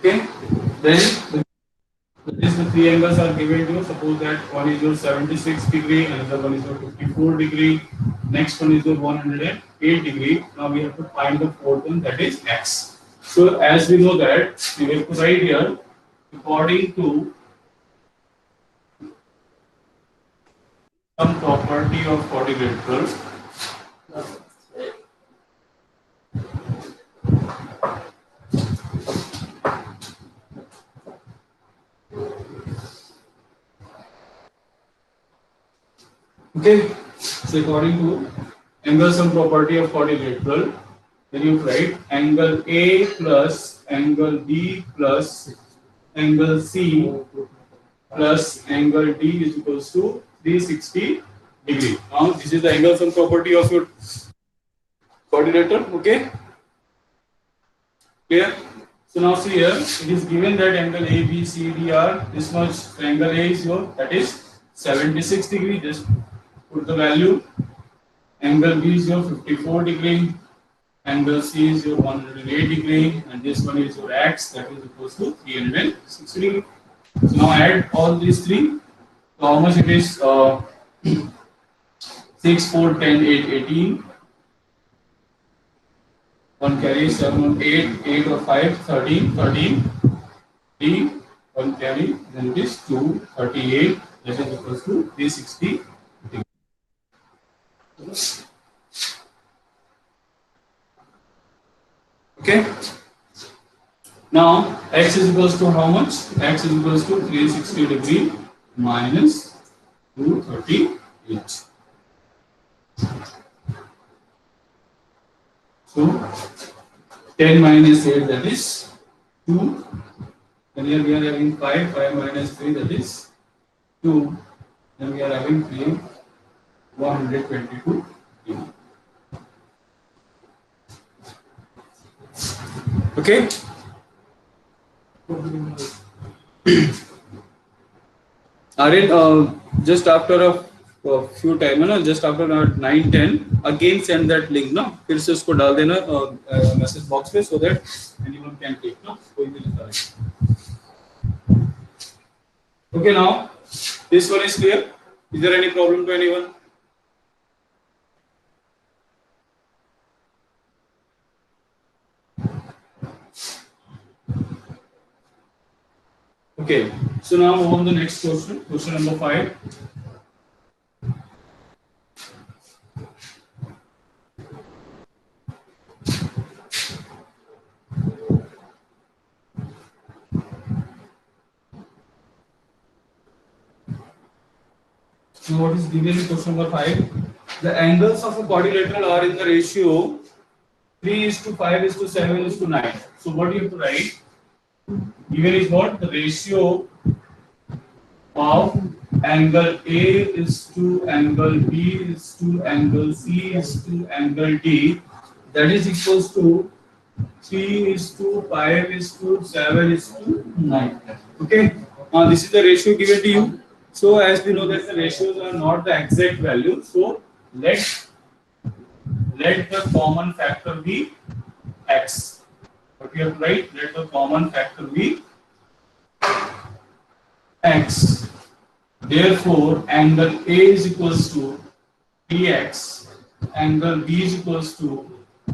Okay, then these the three angles are given to you. Suppose that one is your 76 degree, another one is your 54 degree, next one is your 108 degree. Now we have to find the fourth one, that is x. So as we know that we have to write here according to some property of quadrilateral. Okay, so according to angle sum property of quadrilateral, then you write angle A plus angle B plus angle C plus angle D is equals to 360 degree. Now this is the angle sum property of your quadrilateral. Okay, clear? So now see here, it is given that angle A, B, C, D are this much. So angle A is your, that is 76 degree. Just put the value. Angle B is your 54 degree. Angle C is your 108 degree, and this one is your x, that is equals to 360 degree. So now add all these three. So how much it is? 6, 4, 10, 8, 18. 1 carry 7, 8, 8 or 5, 13, 13. 3, 1 carry, then it is 2, 38, that is equals to 360 degree. Okay. Now x is equals to how much? X is equals to 360 degree minus 238. So 10 minus 8, that is 2. Then here we are having 5, 5 minus 3, that is 2. Then we are having 3, 122 degree. Okay. Aryan, just after a few time, ना just after 9-10 again send that link ना, फिर से उसको डाल देना message box में, so that anyone can take ना, कोई भी लिखा है. Okay, now this one is clear. Is there any problem to anyone? Okay, so now move on to the next question, question number 5. So what is given in question number 5? The angles of a quadrilateral are in the ratio 3:5:7:9. So what you have to write? Given is what? The ratio of angle A is to angle B is to angle C is to angle D, that is equals to 3:5:7:9. Okay. Now this is the ratio given to you. So as we know that the ratios are not the exact value, so let the common factor be x. What we have to write? Let the common factor be x. Therefore, angle A is equals to 3x, angle B is equals to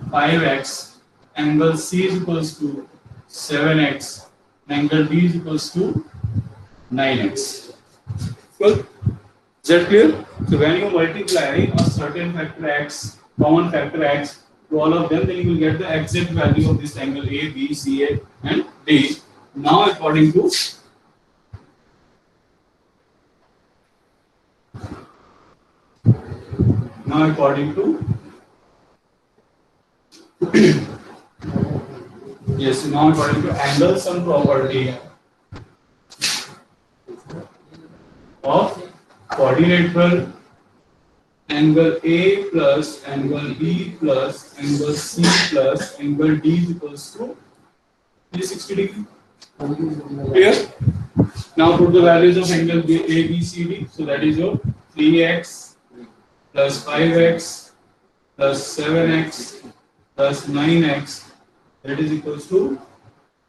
5x, angle C is equals to 7x, angle D is equals to 9x. Well, is that clear? So when you multiply a certain factor x, common factor x, to all of them, then you will get the exact value of this angle A, B, C, A, and D. Now according to yes, now according to angle sum property of quadrilateral, angle A plus angle B plus angle C plus angle D is equals to 360 degree. Clear? Now put the values of angle A, B, C, D. So that is your 3x plus 5x plus 7x plus 9x. That is equals to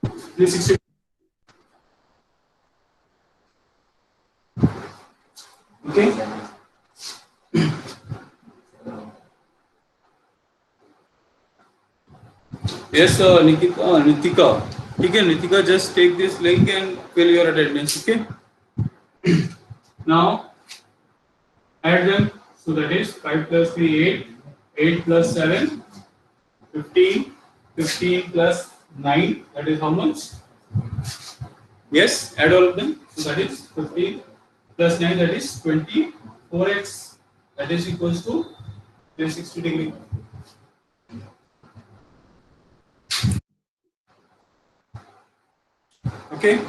360. Yes, Nikita, Nitika. Okay, Nitika, just take this link and fill your attendance. Okay. Now add them. So that is 5 plus 3, 8. 8 plus 7, 15. 15 plus 9. That is how much? Yes, add all of them. So that is 15 plus 9. That is 24x. That is equals to 360 degree. Okay.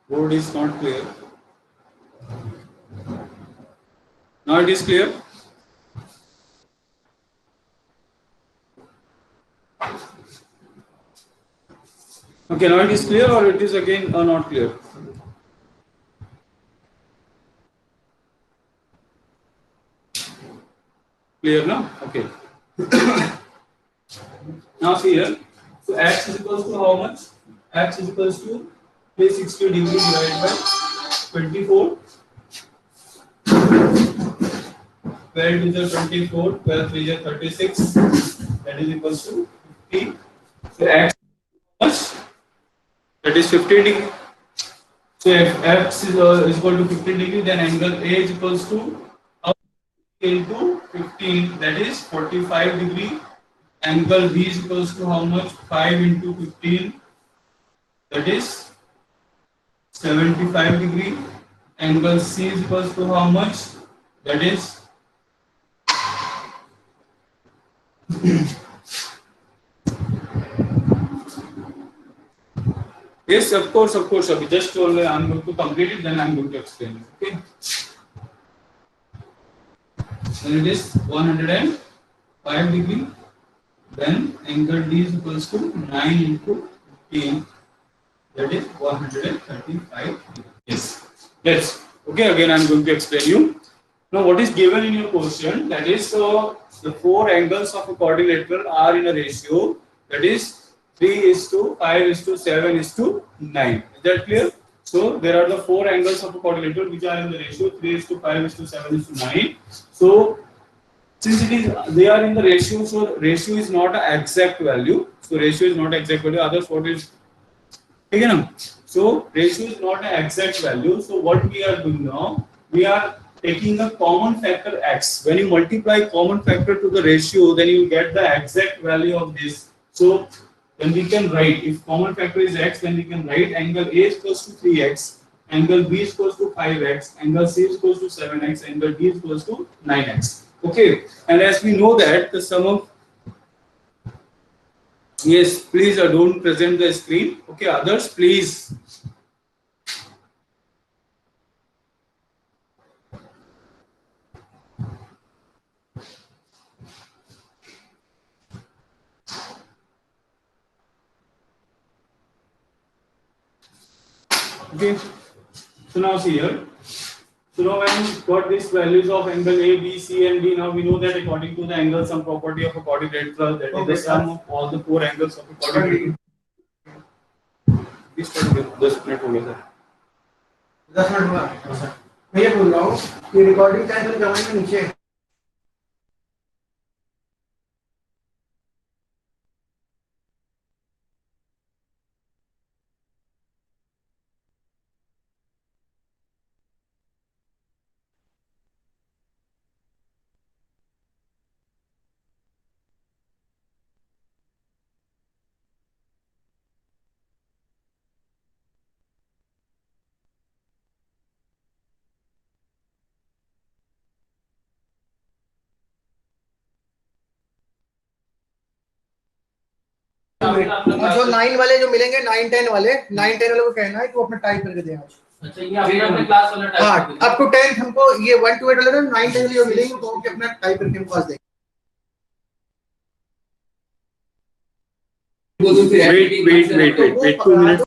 Board is not clear. Now it is clear. Okay, now it is clear or it is again not clear? Clear now? Okay. Now see here. So x is equals to how much? X is equals to 360 degree divided by 24. 12 is 24, 12 is 36. That is equals to 50. So x much? That is 50 degree. So if x is equal to 50 degree, then angle A is equals to into 15, that is 45 degree. Angle B is equals to how much? 5 into 15, that is 75 degree. Angle C is equals to how much? That is yes, of course, of course. Abhi. Just only I'm going to complete it, then I'm going to explain it. Okay. Then it is 105 degree. Then angle D is equals to 9 into 15. That is 135 degree. Yes. Yes. Okay. Again, I'm going to explain you. Now, what is given in your question? That is the four angles of a quadrilateral are in a ratio. That is 3 is to 5 is to 7 is to 9. Is that clear? So there are the four angles of a quadrilateral which are in the ratio 3 is to 5 is to 7 is to 9. So since it is they are in the ratio, so ratio is not an exact value. So ratio is not exact value. Others what is okay, na? So ratio is not an exact value. So what we are doing now, we are taking a common factor x. When you multiply common factor to the ratio, then you get the exact value of this. So then we can write, if common factor is x, then we can write angle A is equals to 3x, angle B is equals to 5x, angle C is equals to 7x, angle D is equals to 9x. Okay, and as we know that the sum of yes, please don't present the screen. Okay, others, please. Okay, so now see here. So now when we got these values of angle A, B, C, and D, now we know that according to the angle sum property of a quadrilateral, that is the sum of all the four angles of a quadrilateral. Please tell me, 10 minute हो गया sir. 10 minute हुआ. मैं ये बोल रहा हूँ कि recording time में कमेंट में नीचे जो 9 वाले जो मिलेंगे 9 10 वाले 9 10 वाले को कहना है कि वो अपना टाइप करके दे आज. अच्छा ये आपने अपने क्लास वाला टाइप. हाँ अप टू 10 हमको ये 1 to 8 वाले ना 9 10 जो मिलेंगे वो कि अपना टाइप करके हमको आज देंगे. Wait 2 minutes.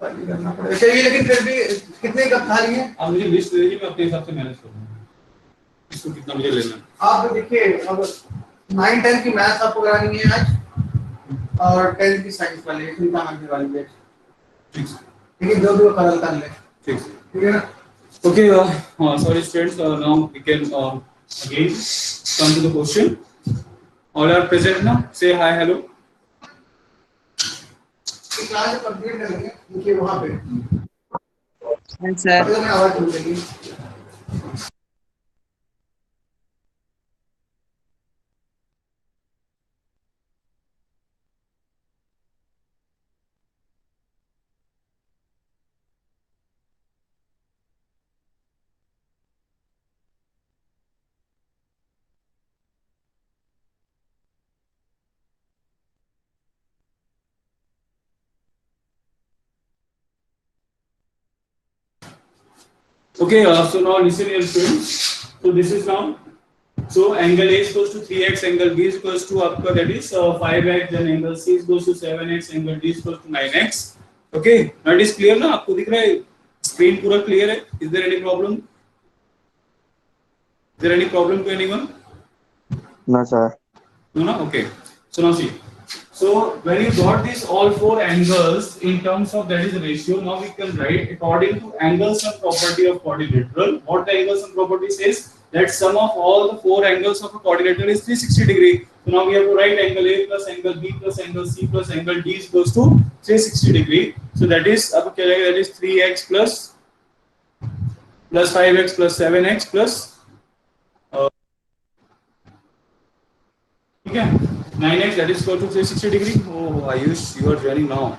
खाली करना पड़ेगा चाहिए, लेकिन फिर भी कितने कप खाली हैं? आप मुझे लिस्ट दे दीजिए, मैं अपने हिसाब से मैनेज करूंगा इसको कितना मुझे लेना है। आप देखिए, अब 9-10 की मैथ्स आपको करानी है आज, और 10 की साइंस वाली चिंता मानने वाली है। ठीक है, लेकिन जो भी वो कल कर ले। ठीक है ना? Okay, sorry students, now we can again come to the question. All are present now? Say hi, hello. Class complete करेंगे, देखिए वहाँ पे सर अगर मैं आवाज सुन लेगी। Okay, so now listen here students. So this is now. So angle A is equals to 3x, angle B is equals to आपका that is 5x, then angle C is equals to 7x, angle D is equals to 9x. Okay, that is clear ना? आपको दिख रहा है? Screen पूरा clear है? Is there any problem? Is there any problem to anyone? No, sir. No, no. Okay. So now see. So when you got these all four angles in terms of that is the ratio, now we can write according to angles and property of quadrilateral. What the angles and property says that sum of all the four angles of a quadrilateral is 360 degree. So now we have to write angle A plus angle B plus angle C plus angle D is equals to 360 degree. So that is that is 3x plus 5x plus 7x plus ठीक है 9x that is equal to 360 degree. Oh Ayush, you are joining now.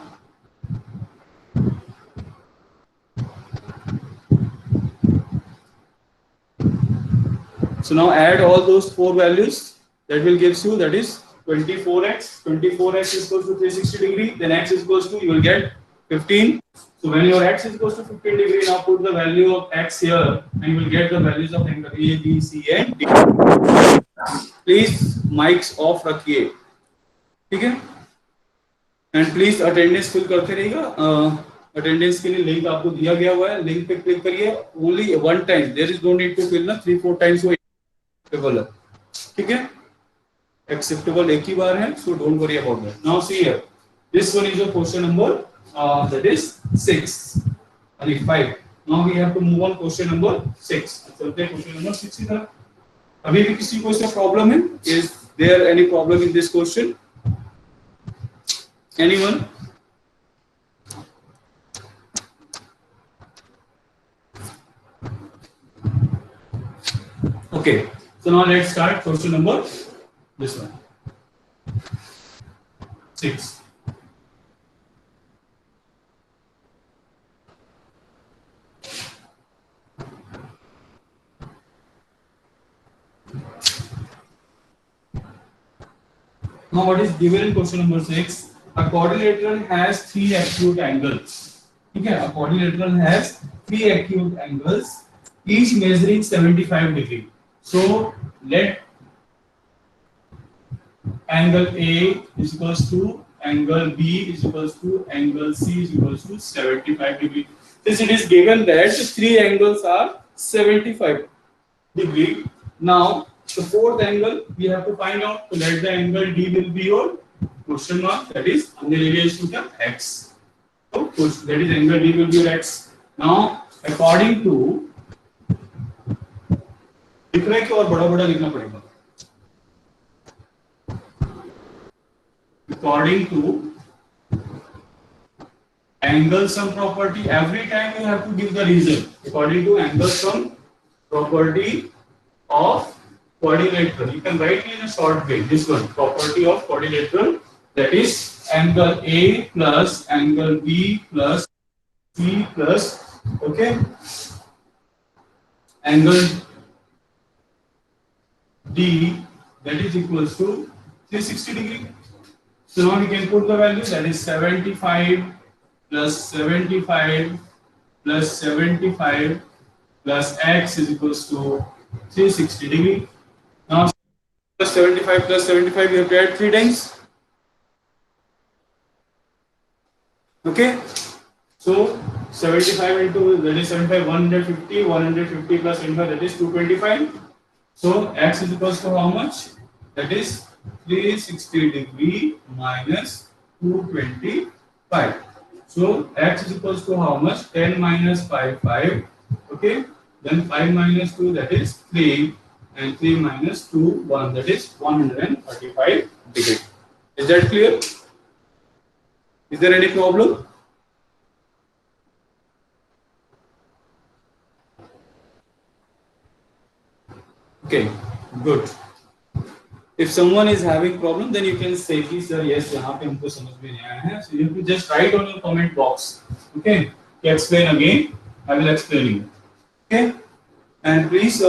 So now add all those four values, that will gives you that is 24x. 24x is equal to 360 degree, then x is equal to you will get 15. So when your x is equal to 15 degree, now put the value of x here and you will get the values of angle A, B, C and D. Please mics off रखिए, ठीक है? And please attendance fill करते रहिएगा. Attendance के लिए link आपको दिया गया हुआ है, लिंक पे क्लिक करिए. Only one time, there is no need to fill ना 3-4 टाइम्स. वो एक्सेप्टेबल है, ठीक है? एक्सेप्टेबल एक ही बार है, so don't worry about that. Now see here, this one is your question number that is 6 and 5. Now we have to move on question number 6. चलते हैं क्वेश्चन नंबर 6 की तरफ. अभी भी किसी को इसमें प्रॉब्लम है? Is there any problem in this question? Anyone? Okay, so now let's start question number this one 6. Now what is given in question number 6? A quadrilateral has three acute angles. ठीक है, a quadrilateral has three acute angles, each measuring 75 degree. So let angle A is equals to angle B is equals to angle C is equals to 75 degree. Since it is given that three angles are 75 degree, now the fourth angle we have to find out. So let the angle D will be your question mark, that is angle area is to the x. So that is angle D will be your x. Now according to लिख रहे हैं कि और बड़ा बड़ा लिखना पड़ेगा. According to angle sum property, every time you have to give the reason. According to angle sum property of quadrilateral, you can write in a short way this one, property of quadrilateral, that is angle A plus angle B plus C plus okay angle D, that is equals to 360 degree. So now we can put the value, that is 75 plus 75 plus 75 plus x is equals to 360 degree. Now plus 75 plus 75 we have to add 3 times. Okay, So 75 into that is 75 150, 150 plus 25 that is 225. So x is equals to how much? That is 360 degree minus 225. So x is equals to how much? 10 minus 5 5. Okay, then 5 minus 2 that is 3, and 3 minus 2 1 that is 135 degree. Is that clear? Is there any problem? Okay, good. If someone is having problem, then you can say, please sir, yes, यहाँ पे हमको समझ में नहीं आया है. So you have to just write on your comment box. Okay, to explain again, I will explain you. Okay, and please,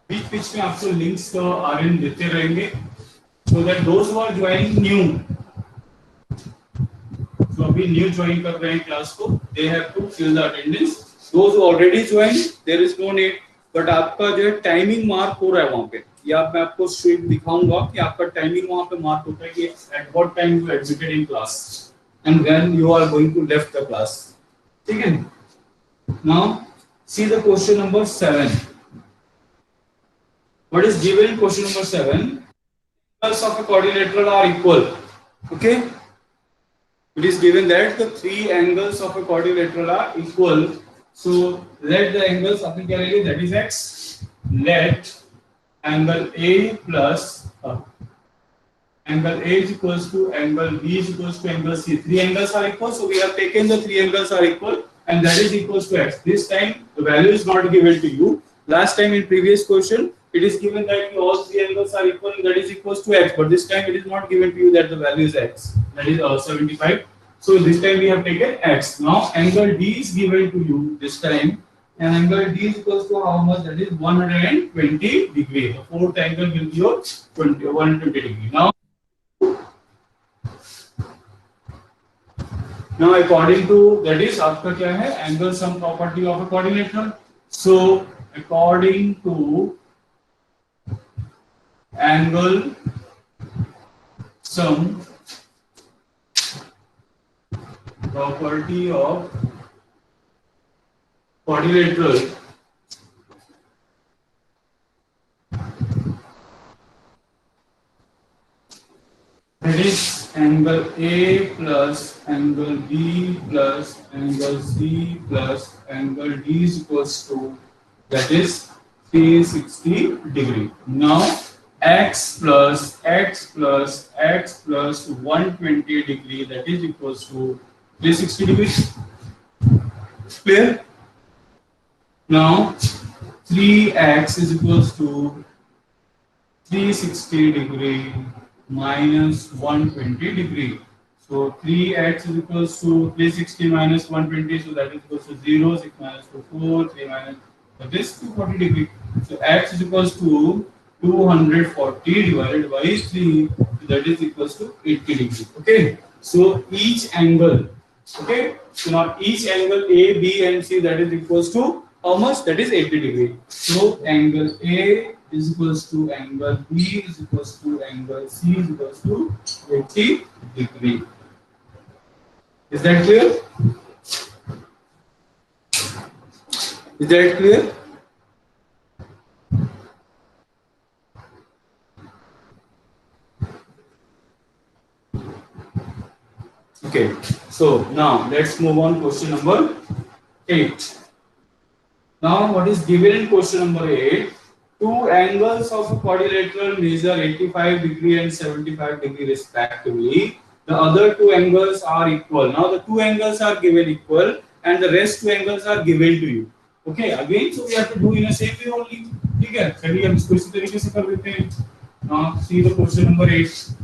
बीच में आपको links आर्यन देते रहेंगे, so that those who are joining new, जो अभी न्यू ज्वाइन कर रहे हैं class को, they have to fill the attendance. Those who already join, there is no need, but आपका जो है टाइमिंग मार्क हो रहा है वहां पे, या मैं आपको स्ट्रीट दिखाऊंगा कि आपका टाइमिंग वहां पे मार्क होता है कि at what time you exited in class and when you are going to left the class. ठीक है, now see the question number 7. What is given in question number 7? angles of a quadrilateral are equal. Okay, it is given that the three angles of a quadrilateral are equal. So let the angles apne kya lenge, that is x. Let angle A plus angle A is equals to angle B is equals to angle C. Three angles are equal, so we have taken the three angles are equal, and that is equals to x. This time the value is not given to you. Last time in previous question it is given that all three angles are equal, and that is equals to x, but this time it is not given to you that the value is x, that is 75. So this time we have taken x. Now angle D is given to you this time, and angle D is equals to how much? That is 120 degree. The fourth angle will be your 120 degree. Now according to that is आपका क्या है? Angle sum property of a quadrilateral. So according to angle sum property of quadrilateral, that is angle A plus angle B plus angle C plus angle D is equals to, that is 360 degree. Now x plus x plus x plus 120 degree, that is equals to 360 degrees. Clear? Now 3x is equals to 360 degree minus 120 degree. So 3x is equals to 360 minus 120, so that is equals to 0. 6 minus 2 4, 3 minus, that is 240 degree. So x is equals to 240 divided by 3, that is equals to 80 degree. Okay, so each angle, okay, so now each angle A, B and C, that is equals to how much? That is 80 degree. So angle A is equals to angle B is equals to angle C is equals to 80 degree. Is that clear? Is that clear? Okay, so now let's move on question number 8. Now what is given in question number 8? Two angles of a quadrilateral measure 85 degree and 75 degree respectively. The other two angles are equal. Now the two angles are given equal and the rest two angles are given to you. Okay, again, so we have to do in a same way only. ठीक है, चलिए हम इसको इसी तरीके से कर देते हैं. Now see the question number 8.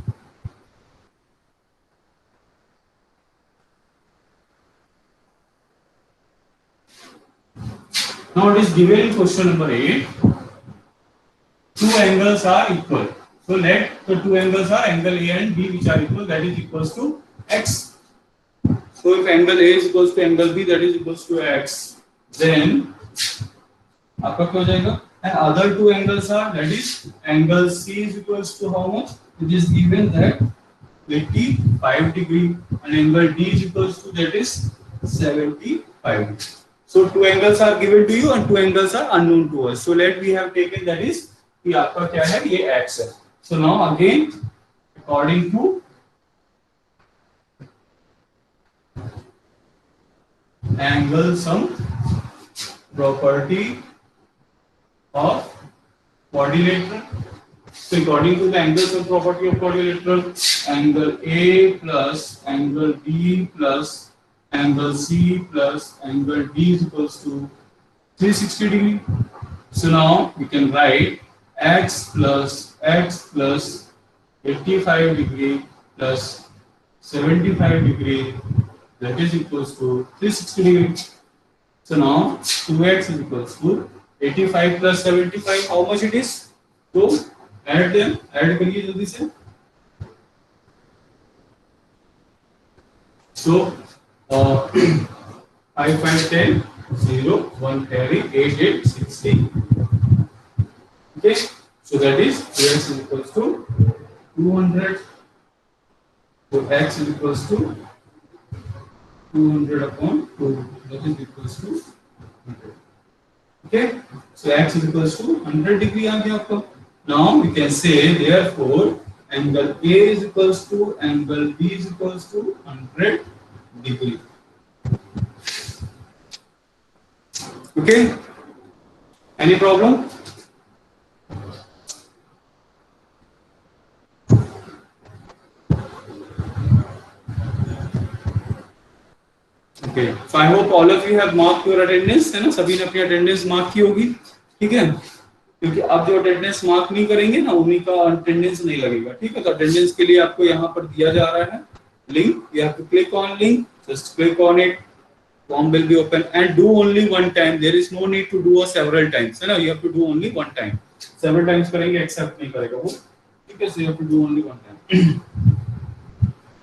Now it is given in question number 8. Two angles are equal. So let the two angles are angle A and B which are equal, that is equals to x. So if angle A is equals to angle B, that is equals to x, then आपका क्या हो जाएगा? And other two angles are, that is angle C is equals to how much? it is given that 85 degree and angle D is equals to that is 75. So two angles are given to you and two angles are unknown to us. So let we have taken that is कि आपका क्या है ये x है. So now again according to angle sum property of quadrilateral. So according to the angle sum property of quadrilateral, angle A plus angle B plus angle C plus angle D is equals to 360 degree. So now we can write x plus 85 degree plus 75 degree, that is equals to 360 degree. So now 2x is equals to 85 plus 75. How much it is? So add them. Add करिए जल्दी से. So 5 5 10 0 1 carry 8 8 16. Okay. So that is x is equals to 200. So x is equals to 200 upon 2, that is equals to 100. Okay, so x is equals to 100 degree आ गया आपका. Now we can say therefore angle A is equals to angle B is equals to 100 degree. Okay, any problem? Okay, so I hope all of you have marked your attendance, है ना, सभी ने अपनी attendance mark की होगी, ठीक है, क्योंकि अब जो attendance mark नहीं करेंगे ना उन्हीं का attendance नहीं लगेगा, ठीक है. तो attendance के लिए आपको यहाँ पर दिया जा रहा है link, you have to click on link, just click on it, form will be open and do only one time, there is no need to do a several times, है ना, you have to do only one time, several times करेंगे accept नहीं करेगा वो, ठीक है. So you have to do only one time.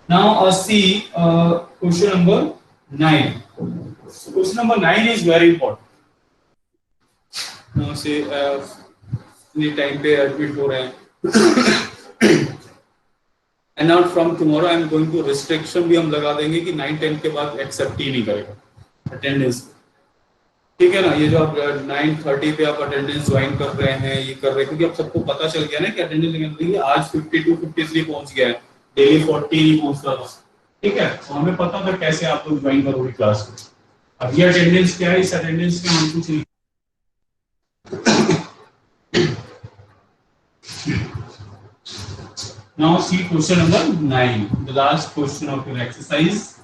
Now see question number 9. So question number 9 is very important. Now say any time पे admit हो रहे हैं. And now from tomorrow I am going to restriction भी हम लगा देंगे कि 9 10 के बाद accept ही नहीं करेगा attendance. ठीक है ना, ये जो आप 9:30 पे आप attendance ज्वाइन कर रहे हैं ये कर रहे हैं क्योंकि अब सबको पता चल गया ना कि attendance लेंगे आज 52 53 पहुंच गया है, डेली 40 नहीं पहुंचता था, ठीक है. तो हमें पता था कैसे आप लोग ज्वाइन करोगे क्लास को. अब ये अटेंडेंस क्या है, इस अटेंडेंस में हम कुछ नहीं. Now see question number 9, the last question of your exercise.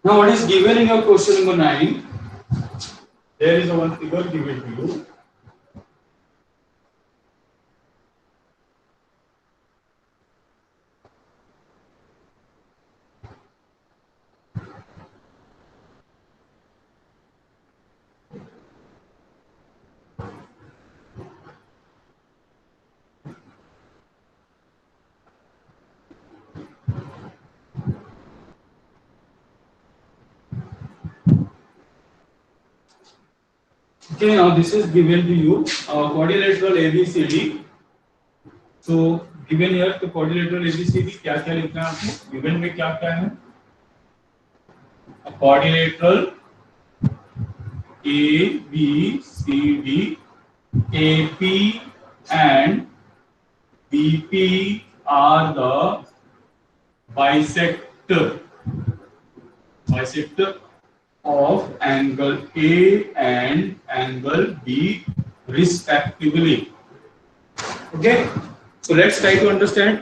Now what is given in your question number 9? There is a one figure given to you. Okay, now this is given to you quadrilateral ABCD. So given here तो quadrilateral ABCD क्या क्या लिखना है आपको, given में क्या क्या है, quadrilateral ABCD, AP and BP are the bisector of angle A and angle B respectively. Okay, so let's try to understand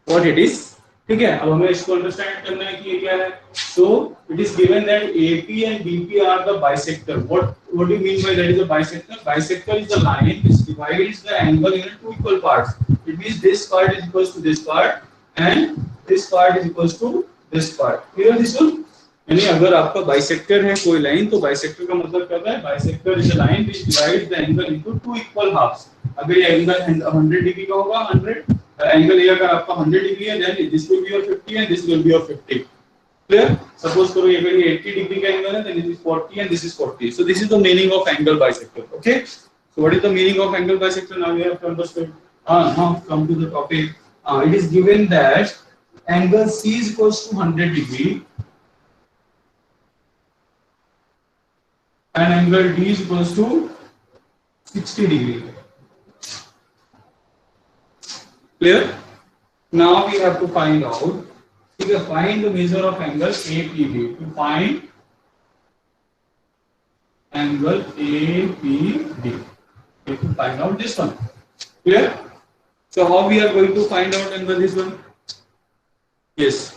what it is. ठीक है, अब हमें इसको अंडरस्टैंड करना है कि ये क्या है. So it is given that AP and BP are the bisector. What do you mean by that is a bisector? Bisector is the line which divides the angle into two equal parts. It means this part is equals to this part and this part is equals to this part. Clear this one? यानी अगर आपका bisector है कोई line तो bisector का मतलब क्या होता है, bisector is a line which divides the angle into two equal halves. अगर ये एंगल 100 डिग्री का होगा 100 एंगल ए अगर आपका 100 डिग्री है then this will be of 50 and this will be of 50. Clear? Suppose करो ये अगर ये 80 डिग्री का एंगल है then this is 40 and this is 40. So this is the meaning of angle bisector. Okay? So what is the meaning of angle bisector? Now we have to understand. Now come to the topic. It is given that angle C is equals to 100 degree and angle D is equals to 60 degree. Clear? Now we have to find out. Find the measure of angle APB. To find angle APB, we have to find out this one. Clear? So how we are going to find out angle this one? Yes.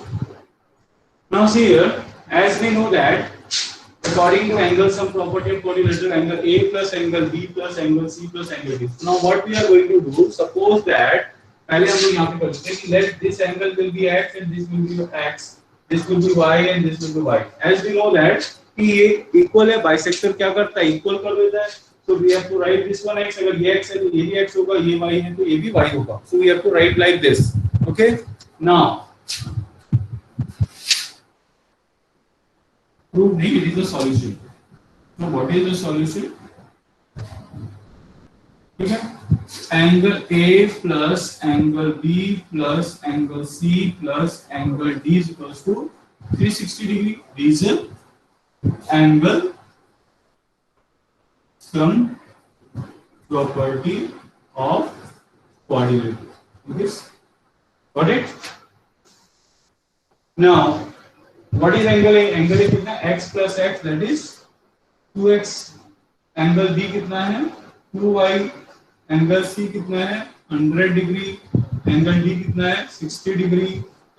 Now see here, as we know that according to angle sum property of quadrilateral, angle A plus angle B plus angle C plus angle D. Now what we are going to do? Suppose that पहले हम लोग यहाँ पे करते हैं कि let this angle will be x and this will be x, this will be y and this will be y. As we know that कि ये equal है, bisector क्या करता है? Equal कर देता है. So we have to write this one x. अगर ये x है तो ये भी x होगा, ये y है तो ये भी y होगा. So we have to write like this. Okay? Now prove नहीं, it is the solution. So what is the solution? ठीक है? Angle A plus angle B plus angle C plus angle D is equals to 360 degree. Reason? Angle sum property of quadrilateral. Okay? Got it? Now, what is angle A? Angle A कितना? X plus x, that is 2x. Angle B कितना है? 2y. Angle C कितना है 100 degree, angle D कितना है 60 degree,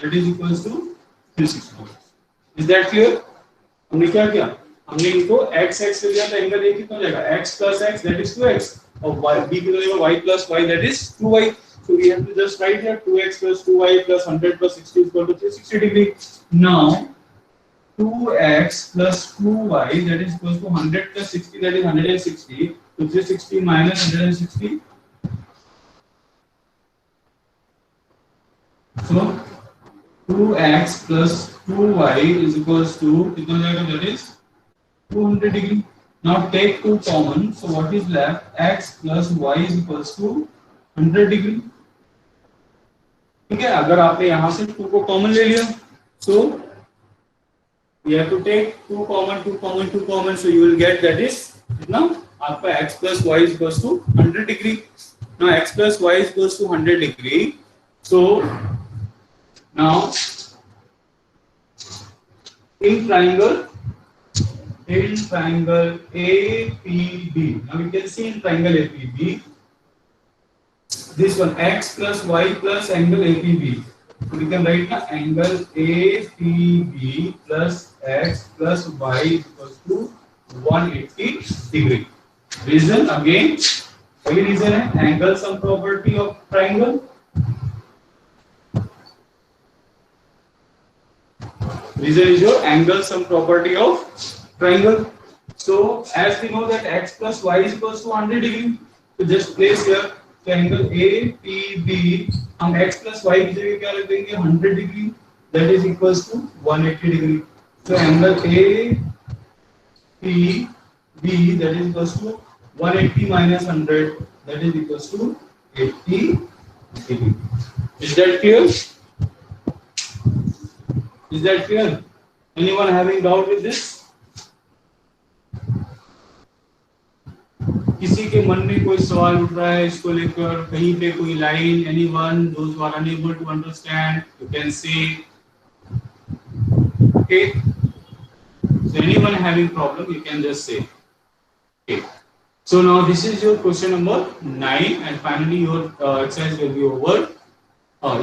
that is equals to 360. Is that clear? हमने क्या किया, हमने इनको x x से लिया तो एंगल ए कितना हो जाएगा x plus x, that is 2x, और y b कितना हो जाएगा y plus y, that is 2y. So we have to just write here 2x plus 2y plus 100 plus 60 is equal to 360 degree. Now 2x plus 2y, that is equals to 100 plus 60, that is 160. So 360 minus 160. So 2x plus 2y is equals to कितना हो जाएगा, that is 200 degree. Now take 2 common. So what is left? X plus y is equals to 100 degree. ठीक है, अगर आपने यहाँ से 2 को कॉमन ले लिया, so you have to take 2 common, 2 common, 2 common, so you will get that is कितना आपका x plus y is equals to 100 degree. Now x plus y is equals to 100 degree. So now in triangle APB, now we can see in triangle APB this one x plus y plus angle APB. So we can write the angle APB plus x plus y is equals to 180 degree. Reason again, वही reason है, angle sum property of triangle. Reason is your angle sum property of triangle. So as we know that x plus y is equals to 100 degree, so just place here the angle APB. हम x plus y की जगह क्या रख देंगे 100 degree, that is equals to 180 degree. So angle APB, that is equals to 180 minus 100, that is equals to 80 degree. Is that clear? Is that clear? Anyone having doubt with this? किसी के मन में कोई सवाल उठ रहा है इसको लेकर, कहीं पे कोई line, anyone those who are unable to understand, you can say. Okay, so anyone having problem you can just say. Okay, so now this is your question number 9 and finally your exercise will be over.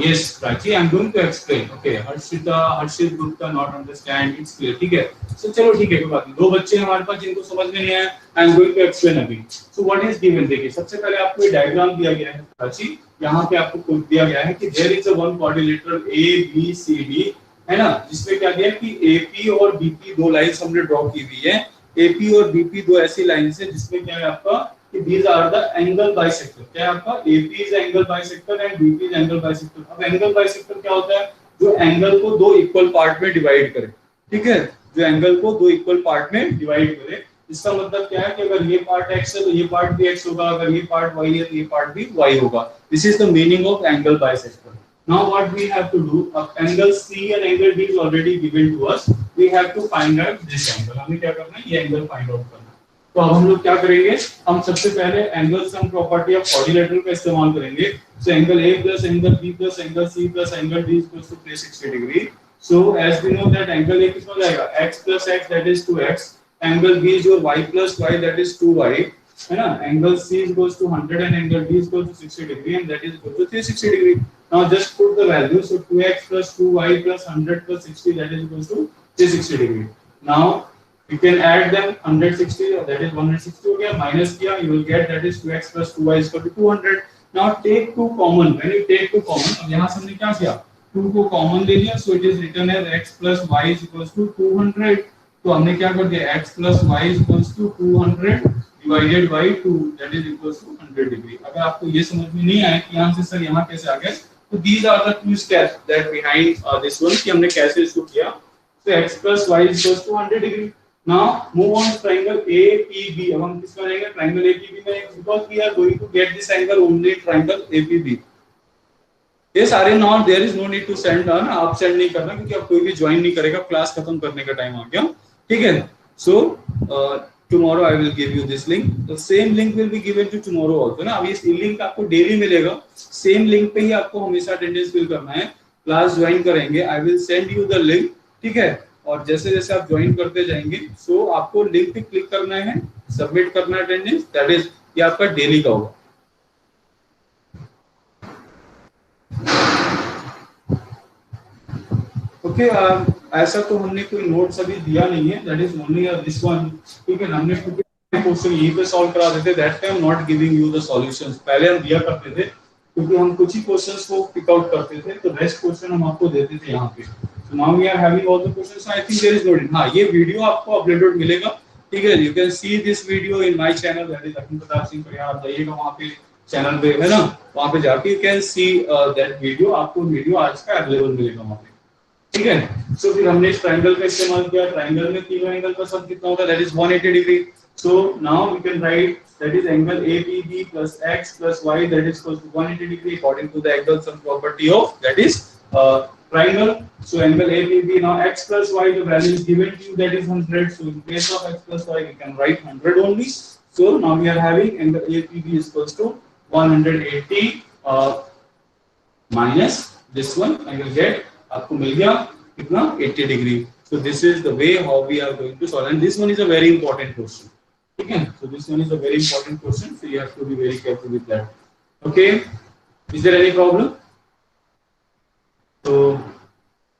Yes Prachi, I am going to explain. Okay, Harshit Gupta not understand, it's clear. ठीक है, so चलो ठीक है, कोई बात नहीं. 2 बच्चे हमारे पास जिनको समझ में नहीं आया, I am going to explain अभी. So what is given, देखिए सबसे पहले आपको ये डायग्राम दिया गया है प्राची, यहाँ पे आपको कुछ दिया गया है कि there is a one quadrilateral ABCD, है ना, जिसमें क्या दिया कि AP और BP 2 लाइंस हमने ड्रॉ की हुई है. AP और BP 2 ऐसी लाइंस है जिसमें क्या है आपका कि these are the angle bisector। क्या है आपका AP is angle bisector and BP is angle bisector। अब angle bisector क्या होता है, जो एंगल को दो इक्वल पार्ट में डिवाइड करे, ठीक है, जो एंगल को दो इक्वल पार्ट में डिवाइड करे। इसका मतलब क्या है कि अगर ये पार्ट x है तो ये पार्ट भी x होगा, अगर ये पार्ट y है तो ये पार्ट भी y होगा। This is the meaning of angle bisector. Now what we have to do, angle C and angle D is already given to us, we have to find out this angle। हमें क्या करना है, ये angle find out करना है। तो अब हम लोग क्या करेंगे, हम सबसे पहले angle sum property of quadrilateral का इस्तेमाल करेंगे। So angle A plus angle B plus angle C plus angle D equals to 360 degree. So as we know that angle A कितना हो जाएगा, x plus x that is 2x, angle B is your y plus y that is 2y, है ना। Angle C equals to 100 and angle D equals to 60 degree and that is equal to 360 degree. Now just put the value, so 2x plus 2y plus 100 plus 60 that is equals to 360 degree। Now you can add them, 160 that is 160 हो गया, minus किया you will get that is 2x plus 2y is equal to 200। Now take 2 common, when you take 2 common, अब यहाँ से हमने क्या किया, 2 को common ले लिया, so it is written as x plus y is equals to 200। तो हमने क्या कर दिया, x plus y is equals to 200 divided by 2 that is equals to 100 degree। अगर आपको ये समझ में नहीं आए कि यहाँ से सर यहाँ कैसे आ गए, तो these are the two steps that behind this one कि हमने कैसे इसको किया। So x plus y is equals to 100 degree। Now move on to triangle APB। अब हम किसका लेंगे, triangle APB में, because we are going to get this angle only triangle APB। Yes, Arya not, there is no need to send ना, आप send नहीं करना क्योंकि अब कोई भी ज्वाइन नहीं करेगा, क्लास खत्म करने का टाइम आ गया, ठीक है। सो tomorrow I will give you this link, the same link will be given to tomorrow also ना। अब ये लिंक आपको डेली मिलेगा, सेम लिंक पे ही आपको हमेशा अटेंडेंस फिल करना है। क्लास ज्वाइन करेंगे, I will send you the link, ठीक है, और जैसे जैसे आप ज्वाइन करते जाएंगे, सो आपको लिंक पे क्लिक करना है, सबमिट करना है अटेंडेंस, दैट इज ये आपका डेली का होगा। ओके ऐसा तो हमने कोई नोट्स अभी दिया नहीं है, that is only this one, ठीक है। हमने क्वेश्चन यहीं पे सॉल्व करा देते, that time not giving you the solutions, पहले हम दिया करते थे क्योंकि हम कुछ ही क्वेश्चंस को पिक आउट करते थे, तो रेस्ट क्वेश्चन हम आपको देते थे यहाँ पे। So now we are having all the questions, I think there is no need. हां, ये वीडियो आपको अपलोडेड मिलेगा, ठीक है, you can see this video in my channel, that is Akhil Pratap Singh Parihar. आप जाइएगा वहां पे चैनल पे, है ना, वहां पे जाके you can see that video, आपको वीडियो आज का अवेलेबल मिलेगा वहां पे, ठीक है। सो फिर हमने इस ट्रायंगल का इस्तेमाल किया, ट्रायंगल में तीनों एंगल का सम कितना होगा, that is 180 degree. So now we can write that is angle ABB plus x plus y that is equal to 180 degree according to the angle sum property of that is triangle। So angle ABB, now x plus y the value is given to you, that is 100, so in place of x plus y we can write 100 only। So now we are having angle ABB is equals to 180 minus this one, I will get आपको मिल गया कितना, 80 degree. So this is the way how we are going to solve, and this one is a very important question, ठीक है। So this one is a very important question, so you have to be very careful with that, okay। Is there any problem? So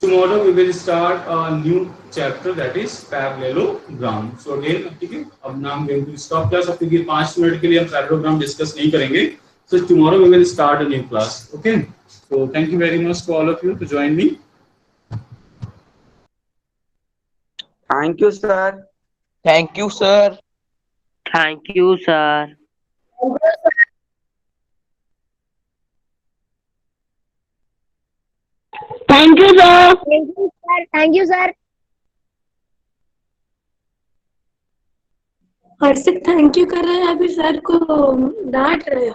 tomorrow we will start a new chapter, that is parallelogram। So again, ठीक है, अब नाम going to stop class अब क्योंकि 5 minute के लिए हम parallelogram discuss नहीं करेंगे। So tomorrow we will start a new class, okay। So thank you very much to all of you to join me। Thank you, sir. Thank you, sir. Thank you, sir. Thank you sir. Thank you sir. Thank you sir. Harshit thank you कर रहे हैं, अभी sir को डांट रहे हो।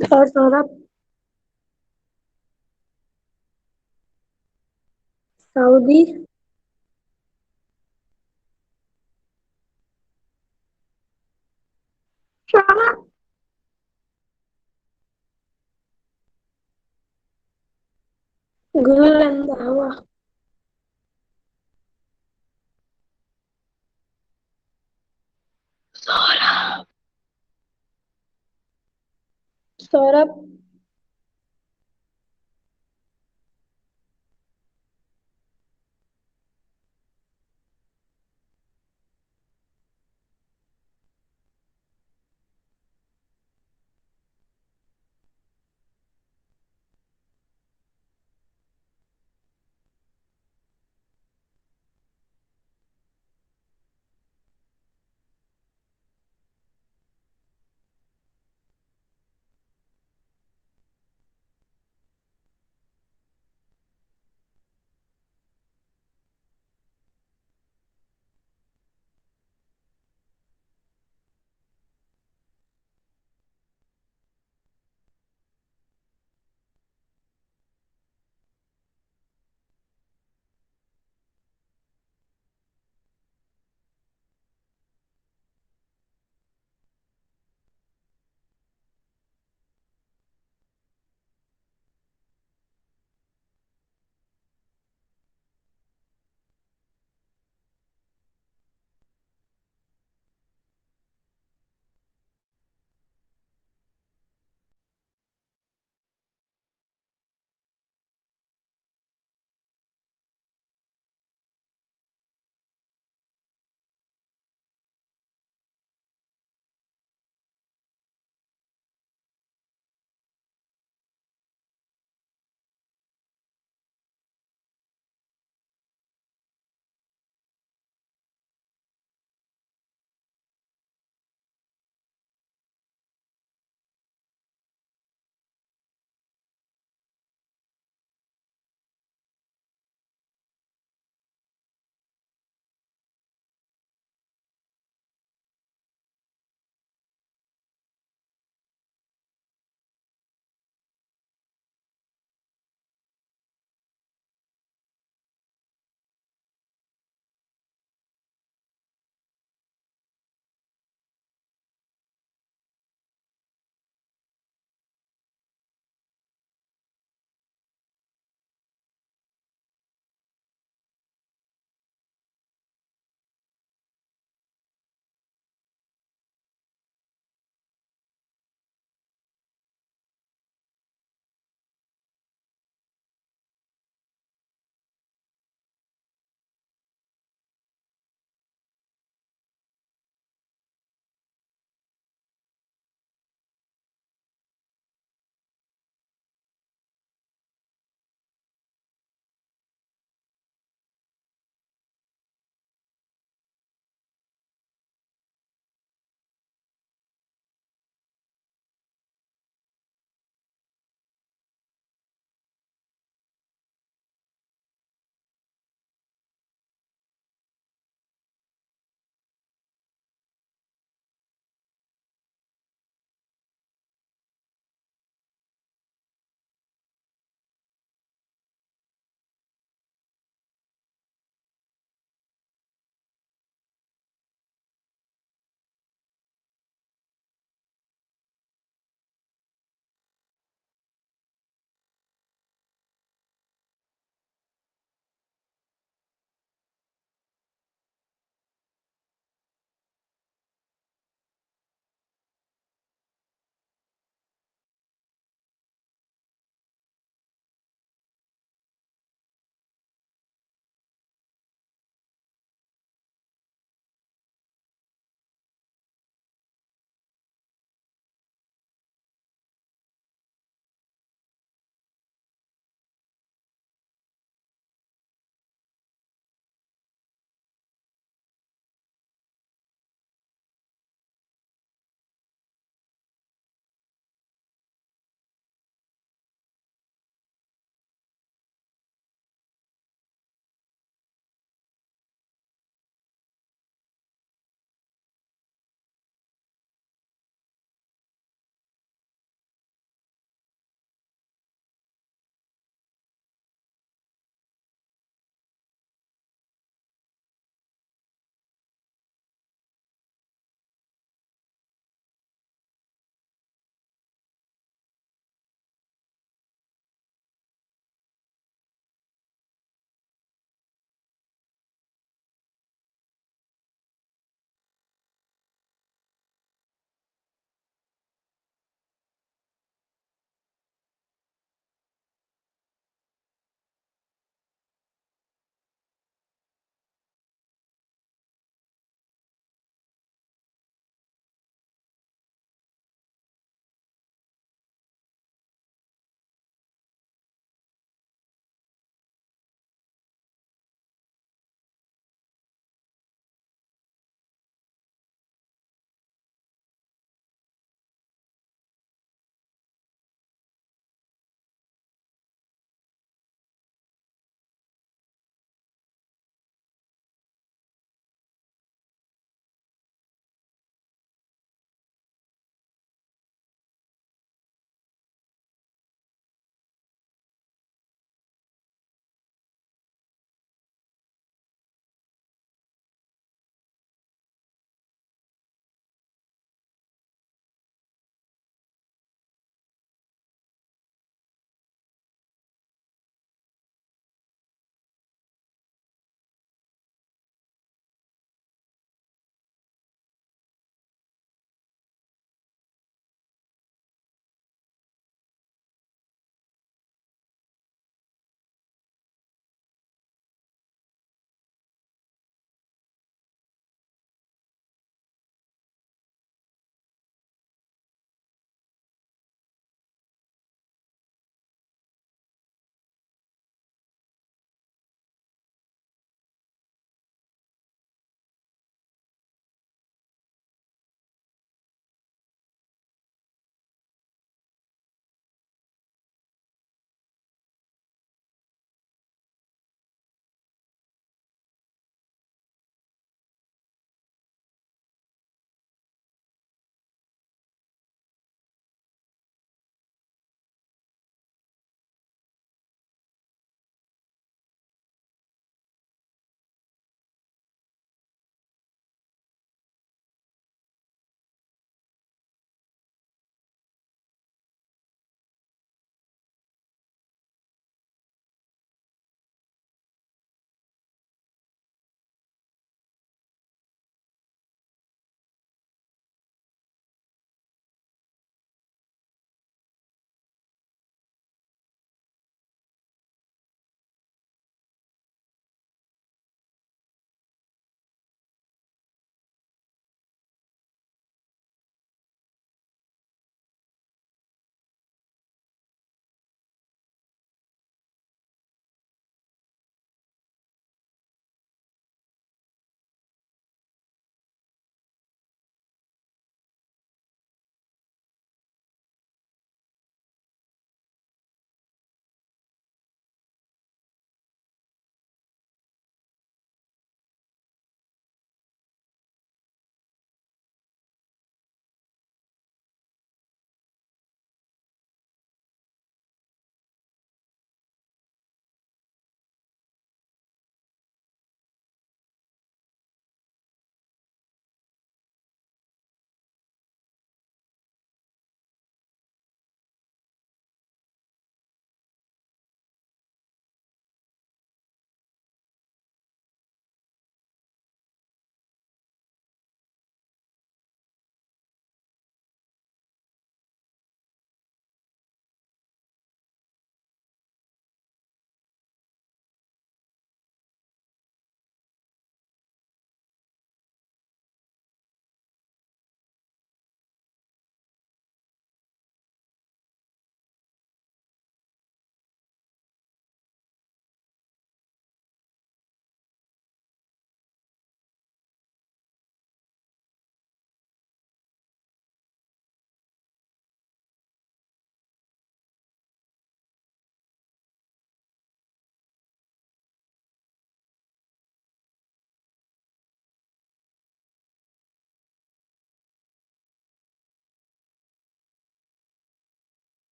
और Saurabh, Saudi, Saurabh, Guru Randhawa, Saurabh,